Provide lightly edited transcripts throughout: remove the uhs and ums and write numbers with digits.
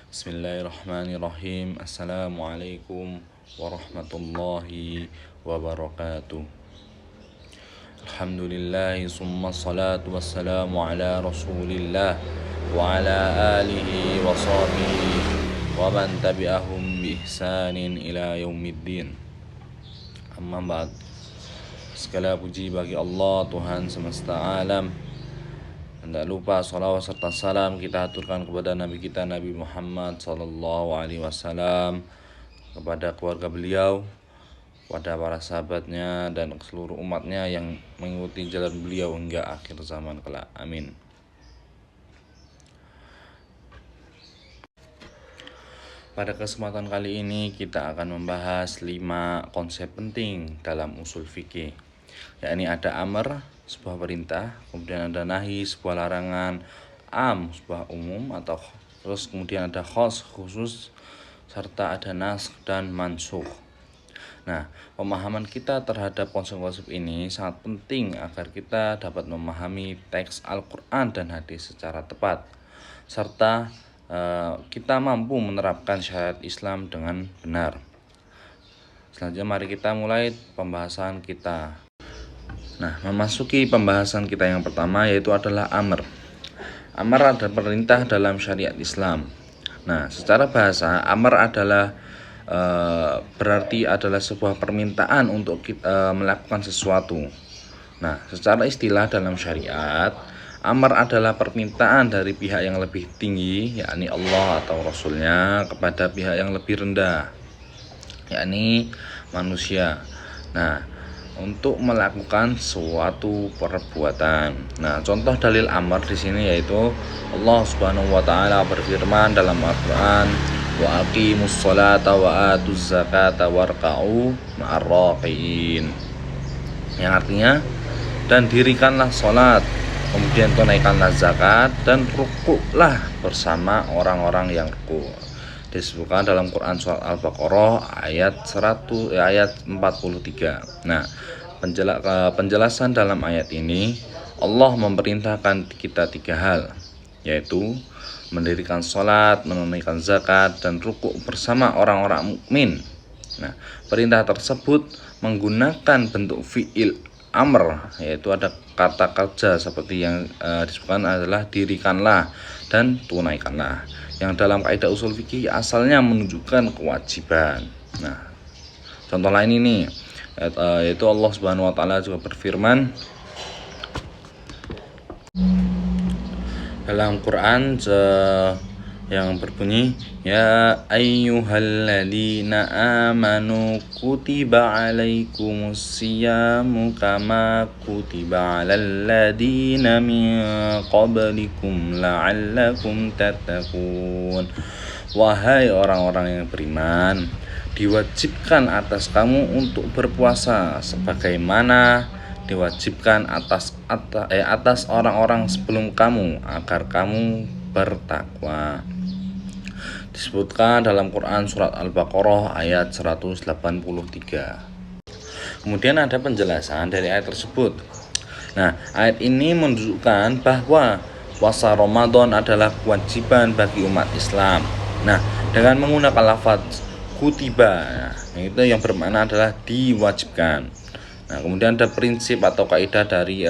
Bismillahirrahmanirrahim. Assalamualaikum warahmatullahi wabarakatuh. Alhamdulillahi summa salatu wassalamu ala rasulillah wa ala alihi wa sahbihi wa man tabi'ahum bi ihsanin ila yaumiddin. Amma ba'd. Segala puji bagi Allah, Tuhan semesta alam. Tidak lupa salawat serta salam kita aturkan kepada Nabi kita Nabi Muhammad sallallahu alaihi wasallam, kepada keluarga beliau, kepada para sahabatnya dan seluruh umatnya yang mengikuti jalan beliau hingga akhir zaman kelak. Amin. Pada kesempatan kali ini kita akan membahas 5 konsep penting dalam usul fikih, yakni ada amr, sebuah perintah, kemudian ada nahi, sebuah larangan, sebuah umum, atau terus kemudian ada khos, khusus, serta ada naskh dan mansukh. Nah, pemahaman kita terhadap konsep-konsep ini sangat penting agar kita dapat memahami teks Al-Quran dan hadis secara tepat, serta kita mampu menerapkan syariat Islam dengan benar. Selanjutnya mari kita mulai pembahasan kita. Nah, memasuki pembahasan kita yang pertama yaitu adalah amr. Amr adalah perintah dalam syariat Islam. Nah, secara bahasa amr adalah berarti adalah sebuah permintaan untuk kita melakukan sesuatu. Nah, secara istilah dalam syariat, amr adalah permintaan dari pihak yang lebih tinggi, yakni Allah atau Rasulnya, kepada pihak yang lebih rendah, yakni manusia. Nah, untuk melakukan suatu perbuatan. Nah, contoh dalil amr di sini yaitu Allah Subhanahu wa taala berfirman dalam Al-Qur'an, "Wa aqimus sholata wa atuz zakata warka'u ma'ar raqiin." Yang artinya, dan dirikanlah salat, kemudian tunaikanlah zakat, dan rukuklah bersama orang-orang yang rukuk. Disebutkan dalam Quran surat Al-Baqarah ayat 43. Nah, penjelasan dalam ayat ini, Allah memerintahkan kita 3 hal, yaitu mendirikan sholat, menunaikan zakat, dan rukuk bersama orang-orang mukmin. Nah, perintah tersebut menggunakan bentuk fi'il amr, yaitu ada kata kerja seperti yang disebutkan adalah dirikanlah dan tunaikanlah, yang dalam kaidah usul fikih asalnya menunjukkan kewajiban. Nah, contoh lain ini yaitu Allah Subhanahu wa taala juga berfirman dalam Quran yang berbunyi, "Ya ayyuhalladzina amanu kutiba alaikumus siyamu kama kutiba alal ladzina min qablikum la'allakum tattaqun." Wahai orang-orang yang beriman, diwajibkan atas kamu untuk berpuasa sebagaimana diwajibkan atas orang-orang sebelum kamu agar kamu bertakwa. Disebutkan dalam Quran surat Al-Baqarah ayat 183. Kemudian ada penjelasan dari ayat tersebut. Nah, ayat ini menunjukkan bahwa puasa Ramadan adalah kewajiban bagi umat Islam. Nah, dengan menggunakan lafaz kutiba, itu yang bermakna adalah diwajibkan. Nah, kemudian ada prinsip atau kaidah dari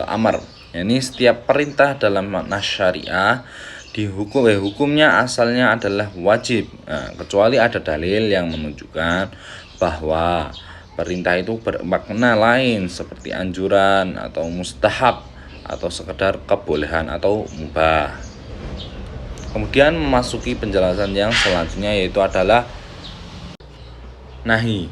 amar. Ini setiap perintah dalam makna syariah hukumnya asalnya adalah wajib, kecuali ada dalil yang menunjukkan bahwa perintah itu bermakna lain seperti anjuran atau mustahab atau sekedar kebolehan atau mubah. Kemudian memasuki penjelasan yang selanjutnya yaitu adalah nahi.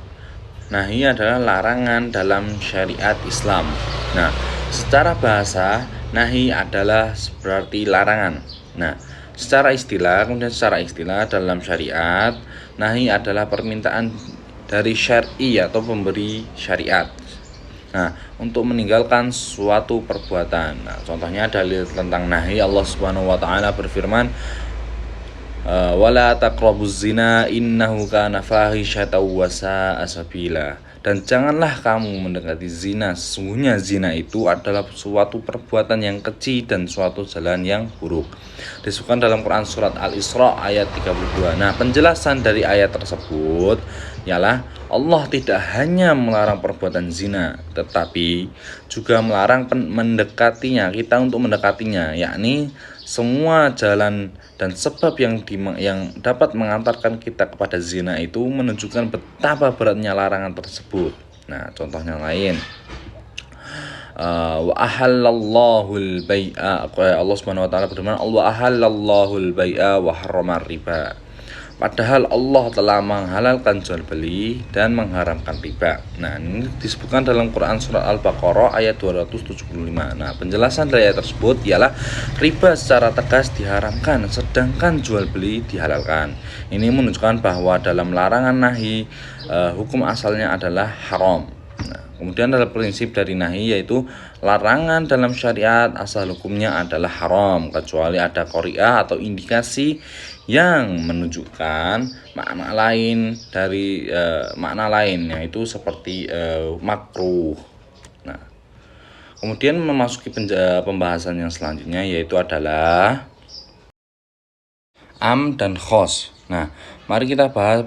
Nahi adalah larangan dalam syariat Islam. Nah, secara bahasa nahi adalah berarti larangan. Nah, secara istilah dalam syariat, nahi adalah permintaan dari syar'i atau pemberi syariat. Nah, untuk meninggalkan suatu perbuatan. Nah, contohnya dalil tentang nahi, Allah Subhanahu wa taala berfirman, "Wala taqrabuz zina innahu kana fahishatan wa sa'a sabila." Dan janganlah kamu mendekati zina, sesungguhnya zina itu adalah suatu perbuatan yang keji dan suatu jalan yang buruk. Disebutkan dalam Quran surat Al-Isra ayat 32. Nah, penjelasan dari ayat tersebut ialah Allah tidak hanya melarang perbuatan zina, tetapi juga melarang mendekatinya, kita untuk mendekatinya, yakni semua jalan dan sebab yang dapat mengantarkan kita kepada zina itu menunjukkan betapa beratnya larangan tersebut. Nah, contohnya lain, wa ahallallahul bai'a, Allah Subhanahu wa taala berfirman, wa ahallallahul bai'a wa harramar riba. Padahal Allah telah menghalalkan jual beli dan mengharamkan riba. Nah, ini disebutkan dalam Quran surat Al-Baqarah ayat 275. Nah, penjelasan dari ayat tersebut ialah riba secara tegas diharamkan, sedangkan jual beli dihalalkan. Ini menunjukkan bahwa dalam larangan nahi hukum asalnya adalah haram. Nah, kemudian dalam prinsip dari nahi yaitu larangan dalam syariat asal hukumnya adalah haram kecuali ada qari'ah atau indikasi yang menunjukkan makna lain dari makna lain, yaitu seperti makruh. Nah, kemudian memasuki pembahasan yang selanjutnya yaitu adalah am dan khos. Nah, mari kita bahas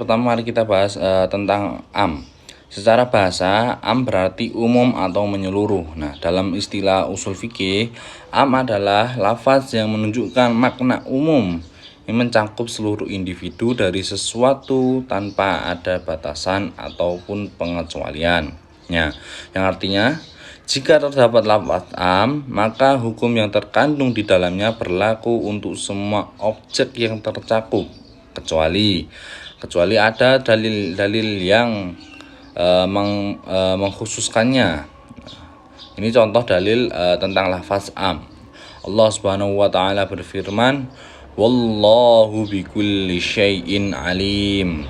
tentang am. Secara bahasa, am berarti umum atau menyeluruh. Nah, dalam istilah usul fikih, am adalah lafaz yang menunjukkan makna umum yang mencakup seluruh individu dari sesuatu tanpa ada batasan ataupun pengecualian. Ya, yang artinya jika terdapat lafaz am, maka hukum yang terkandung di dalamnya berlaku untuk semua objek yang tercakup, kecuali ada dalil-dalil yang mengkhususkannya. Ini contoh dalil tentang lafaz am. Allah Subhanahu wa taala berfirman, wallahu bikulli syai'in alim.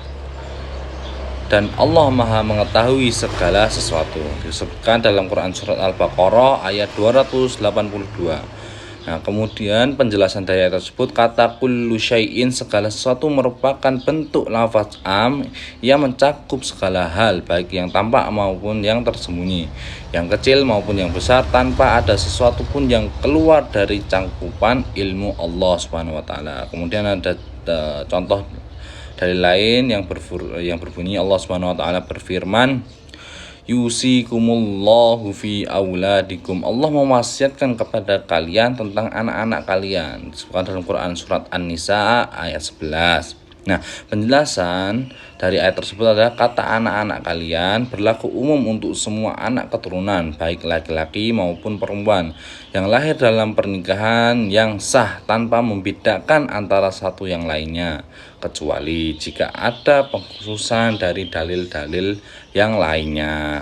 Dan Allah Maha mengetahui segala sesuatu. Disebutkan dalam Quran surat Al-Baqarah ayat 282. Nah, kemudian penjelasan dari ayat tersebut, kata kullu syai'in, segala sesuatu, merupakan bentuk lafaz am yang mencakup segala hal, baik yang tampak maupun yang tersembunyi, yang kecil maupun yang besar, tanpa ada sesuatu pun yang keluar dari cangkupan ilmu Allah Subhanahu wa taala. Kemudian ada contoh dari lain yang berbunyi, Allah Subhanahu wa taala berfirman, yusikumullahu fi auladikum. Allah mewasiatkan kepada kalian tentang anak-anak kalian. Disebutkan dalam Quran surat An-Nisa ayat 11. Nah, penjelasan dari ayat tersebut adalah kata anak-anak kalian berlaku umum untuk semua anak keturunan, baik laki-laki maupun perempuan, yang lahir dalam pernikahan yang sah tanpa membedakan antara satu yang lainnya, kecuali jika ada pengkhususan dari dalil-dalil yang lainnya.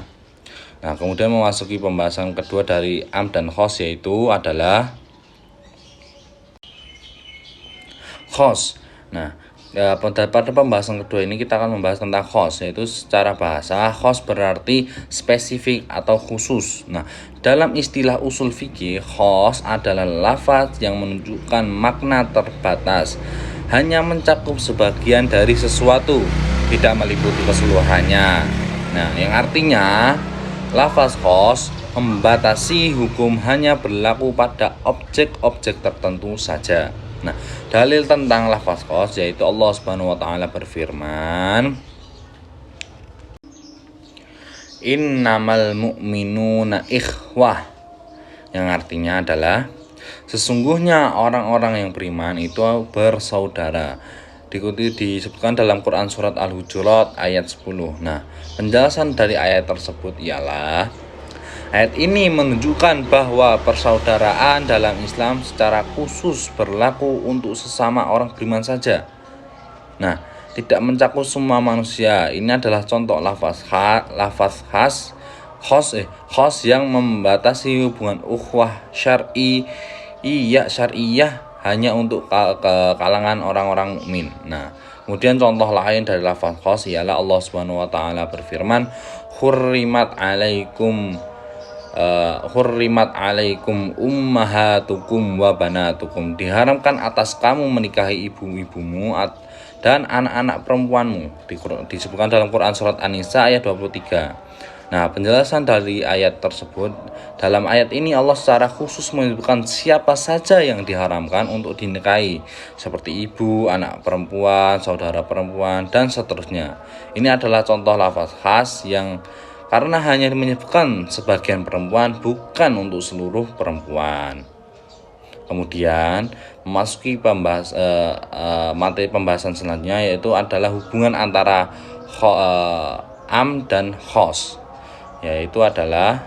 Nah, kemudian memasuki pembahasan kedua dari am dan khos, yaitu adalah khos. Nah, pada pembahasan kedua ini kita akan membahas tentang khos, yaitu secara bahasa khos berarti spesifik atau khusus. Nah, dalam istilah usul fikih, khos adalah lafaz yang menunjukkan makna terbatas, hanya mencakup sebagian dari sesuatu, tidak meliputi keseluruhannya. Nah, yang artinya lafaz khos membatasi hukum hanya berlaku pada objek-objek tertentu saja. Nah, dalil tentang lafaz khos yaitu Allah Subhanahu wa taala berfirman, innamal mu'minuna ikhwah, yang artinya adalah sesungguhnya orang-orang yang beriman itu bersaudara. Disebutkan dalam Quran surat Al-Hujurat ayat 10. Nah, penjelasan dari ayat tersebut ialah ayat ini menunjukkan bahwa persaudaraan dalam Islam secara khusus berlaku untuk sesama orang beriman saja. Nah, tidak mencakup semua manusia. Ini adalah contoh lafaz khos yang membatasi hubungan ukhuwah syar'iyah hanya untuk kalangan orang-orang mukmin. Nah, kemudian contoh lain dari lafaz khos ialah Allah Subhanahu wa taala berfirman, hurrimat alaikum ummahatukum wa banatukum, diharamkan atas kamu menikahi ibu-ibumu dan anak-anak perempuanmu. Disebutkan dalam Quran surat An-Nisa ayat 23. Nah, penjelasan dari ayat tersebut, dalam ayat ini Allah secara khusus menyebutkan siapa saja yang diharamkan untuk dinikahi, seperti ibu, anak perempuan, saudara perempuan, dan seterusnya. Ini adalah contoh lafaz khas yang karena hanya menyebutkan sebagian perempuan, bukan untuk seluruh perempuan. Kemudian memasuki materi pembahasan selanjutnya, yaitu adalah hubungan antara am dan khos, yaitu adalah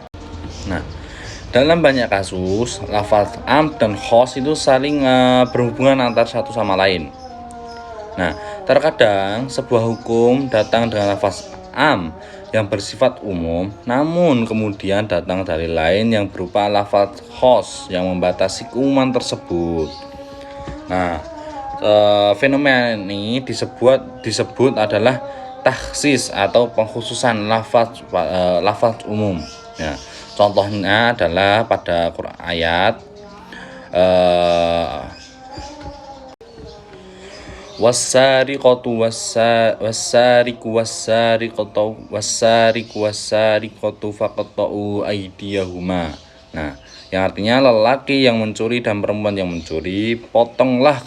dalam banyak kasus lafaz am dan khos itu saling berhubungan antar satu sama lain. Nah, terkadang sebuah hukum datang dengan lafaz am yang bersifat umum, namun kemudian datang dari lain yang berupa lafaz khos yang membatasi keumuman tersebut. Nah, fenomena ini disebut adalah takhsis atau pengkhususan lafaz umum. Ya, contohnya adalah pada Quran ayat wassariqatu wassariqatu faqta'u aydiyahuma. Nah, yang artinya lelaki yang mencuri dan perempuan yang mencuri, potonglah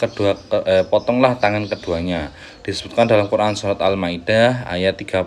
tangan keduanya. Disebutkan dalam Quran surat Al-Maidah ayat 38.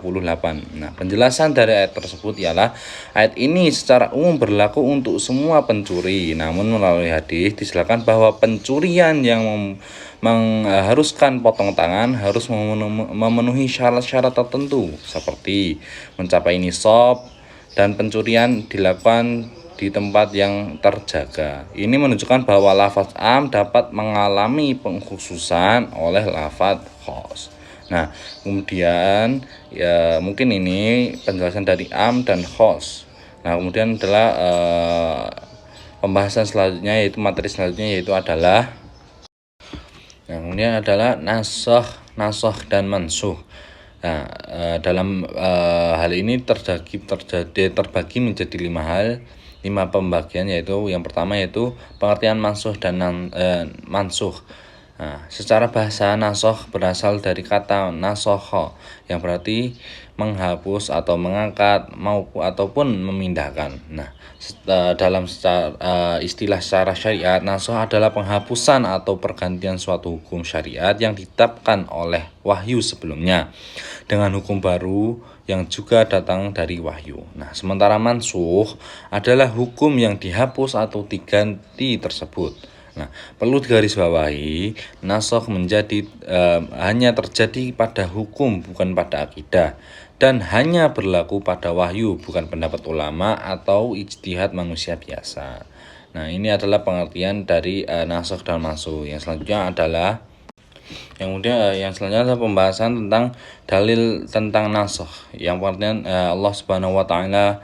Nah, penjelasan dari ayat tersebut ialah ayat ini secara umum berlaku untuk semua pencuri. Namun melalui hadis dijelaskan bahwa pencurian yang mengharuskan potong tangan harus memenuhi syarat-syarat tertentu seperti mencapai nisab dan pencurian dilakukan di tempat yang terjaga. Ini menunjukkan bahwa lafaz am dapat mengalami pengkhususan oleh lafaz khos. Nah, kemudian ya mungkin ini penjelasan dari am dan khos. Nah, kemudian adalah pembahasan selanjutnya, yaitu materi selanjutnya, yaitu adalah kemudian adalah nasoh dan mansuh. Nah, dalam hal ini terbagi menjadi 5 pembagian, yaitu yang pertama yaitu pengertian mansuh dan mansuh. Nah, secara bahasa nasoh berasal dari kata nasoho yang berarti menghapus atau mengangkat ataupun memindahkan. Nah, dalam istilah secara syariat, nasoh adalah penghapusan atau pergantian suatu hukum syariat yang ditetapkan oleh wahyu sebelumnya dengan hukum baru yang juga datang dari wahyu. Nah, sementara mansuh adalah hukum yang dihapus atau diganti tersebut. Nah, perlu digarisbawahi, nasoh hanya terjadi pada hukum, bukan pada akidah, dan hanya berlaku pada wahyu, bukan pendapat ulama atau ijtihad manusia biasa. Nah, ini adalah pengertian dari nasoh dan mansuh. Yang selanjutnya adalah pembahasan tentang dalil tentang nasoh. Yang pengertian Allah Subhanahu wa taala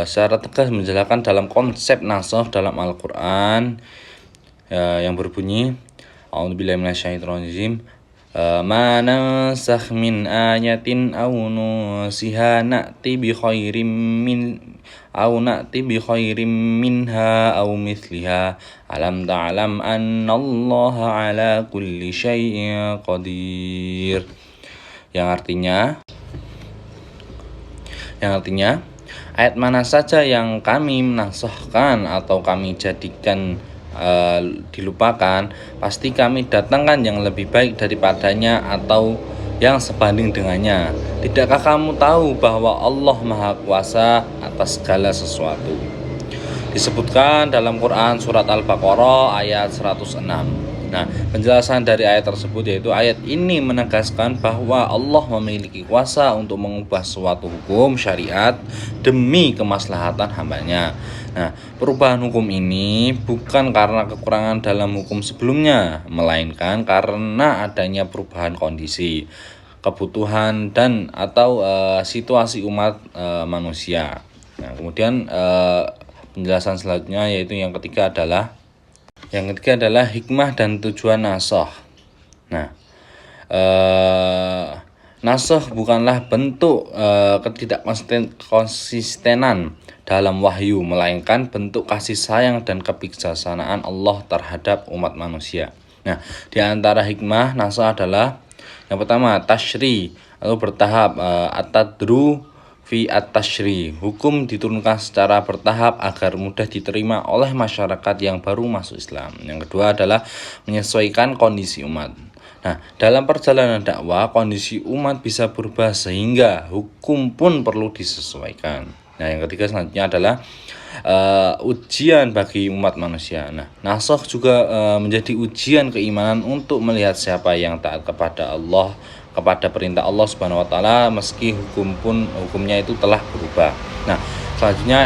secara tegas menjelaskan dalam konsep nasoh dalam Al-Qur'an yang berbunyi A'udzubillahi minasyaitonirrajim. Ma nansakh min ayatin aw nusiha na'ti bi khairim minha aw mithliha alam ta'lam annallaha ala kulli syai'in qadir. Yang artinya ayat mana saja yang kami menasahkan atau kami jadikan dilupakan, pasti kami datangkan yang lebih baik daripadanya atau yang sebanding dengannya. Tidakkah kamu tahu bahwa Allah Maha Kuasa atas segala sesuatu? Disebutkan dalam Quran surat Al-Baqarah ayat 106. Nah, penjelasan dari ayat tersebut yaitu ayat ini menegaskan bahwa Allah memiliki kuasa untuk mengubah suatu hukum syariat demi kemaslahatan hambanya. Nah, perubahan hukum ini bukan karena kekurangan dalam hukum sebelumnya, melainkan karena adanya perubahan kondisi, kebutuhan dan atau situasi umat manusia. Nah, kemudian penjelasan selanjutnya yaitu yang ketiga adalah hikmah dan tujuan nasoh. Nah, nasoh bukanlah bentuk ketidakkonsistenan dalam wahyu, melainkan bentuk kasih sayang dan kebijaksanaan Allah terhadap umat manusia. Nah, di antara hikmah nasoh adalah yang pertama, tasyri atau bertahap, atadru fi at-tashri. Hukum diturunkan secara bertahap agar mudah diterima oleh masyarakat yang baru masuk Islam. Yang kedua adalah menyesuaikan kondisi umat. Nah, dalam perjalanan dakwah, kondisi umat bisa berubah sehingga hukum pun perlu disesuaikan. Nah, yang ketiga selanjutnya adalah ujian bagi umat manusia. Nah, nasakh juga menjadi ujian keimanan untuk melihat siapa yang taat kepada Allah, kepada perintah Allah Subhanahu wa taala meski hukumnya itu telah berubah. Nah, selanjutnya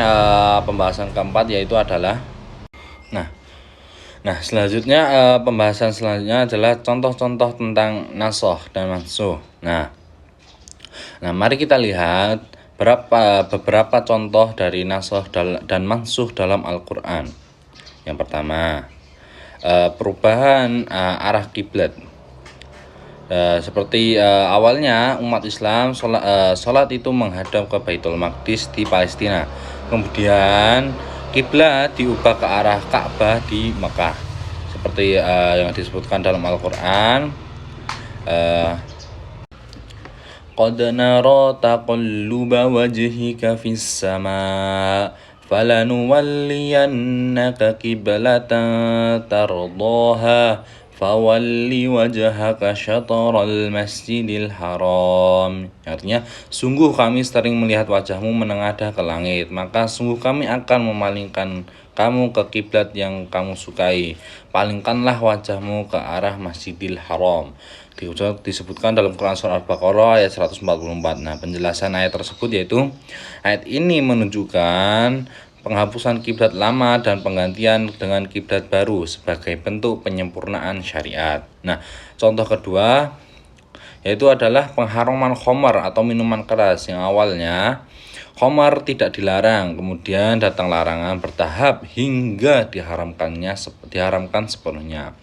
pembahasan keempat yaitu adalah pembahasan selanjutnya adalah contoh-contoh tentang nasakh dan mansukh. Nah, mari kita lihat beberapa contoh dari nasakh dan mansukh dalam Al-Qur'an. Yang pertama, perubahan arah kiblat. Seperti awalnya umat Islam sholat itu menghadap ke Baitul Maqdis di Palestina. Kemudian kiblat diubah ke arah Ka'bah di Mekah. Seperti yang disebutkan dalam Al-Qur'an, qad nara taqalluba wajhika fis sama' falanuwalliyannaka qiblatan tardaha fawalli wajhaka syatral masjidil haram. Artinya, sungguh kami sering melihat wajahmu menengadah ke langit, maka sungguh kami akan memalingkan kamu ke kiblat yang kamu sukai. Palingkanlah wajahmu ke arah Masjidil Haram. Disebutkan dalam Quran surah Al-Baqarah ayat 144. Nah, penjelasan ayat tersebut yaitu ayat ini menunjukkan penghapusan kiblat lama dan penggantian dengan kiblat baru sebagai bentuk penyempurnaan syariat. Nah, contoh kedua yaitu adalah pengharaman khamar atau minuman keras yang awalnya khamar tidak dilarang, kemudian datang larangan bertahap hingga diharamkan sepenuhnya.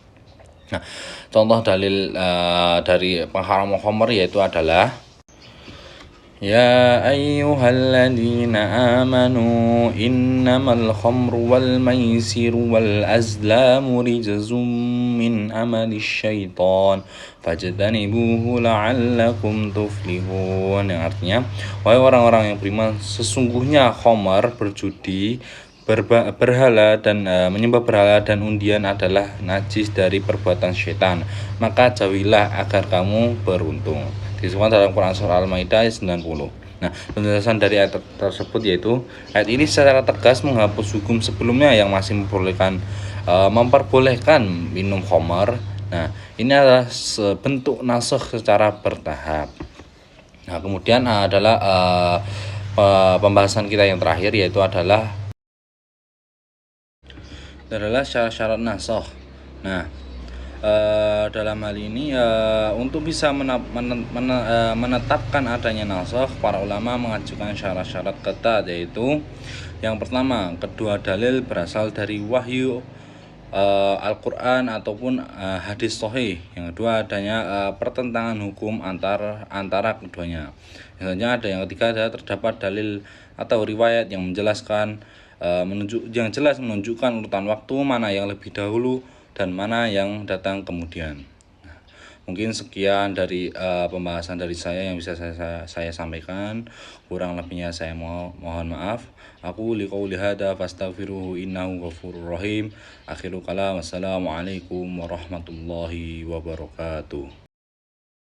Nah, contoh dalil dari pengharaman khamar yaitu adalah Ya ayyuhalladzina amanu innamal khamru wal maisiru wal azlamu rijzum min amalis syaitan fajtanibuhu la'allakum tuflihun. Yang artinya, wahai orang-orang yang beriman, sesungguhnya khamar, berjudi, berhala dan menyembah berhala dan undian adalah najis dari perbuatan syaitan, maka jauhilah agar kamu beruntung. Disebutkan dalam Quran surah Al-Maidah ayat 90. Nah, penjelasan dari ayat tersebut yaitu ayat ini secara tegas menghapus hukum sebelumnya yang masih memperbolehkan minum khamar. Nah, ini adalah bentuk nasakh secara bertahap. Nah, kemudian adalah pembahasan kita yang terakhir yaitu adalah syarat-syarat nasakh. Nah, dalam hal ini untuk bisa menetapkan adanya nasakh, para ulama mengajukan syarat-syarat ketat, yaitu yang pertama, kedua dalil berasal dari wahyu Al-Quran ataupun hadis sahih. Yang kedua, adanya pertentangan hukum antara keduanya. Misalnya ada yang ketiga, ada terdapat dalil atau riwayat yang menjelaskan yang jelas menunjukkan urutan waktu mana yang lebih dahulu dan mana yang datang kemudian. Mungkin sekian dari pembahasan dari saya yang bisa saya sampaikan. Kurang lebihnya saya mohon maaf. Aku liqauli hada fastaghfiruhu innahu ghafurur rahim. Akhiru kalam. Assalamualaikum warahmatullahi wabarakatuh.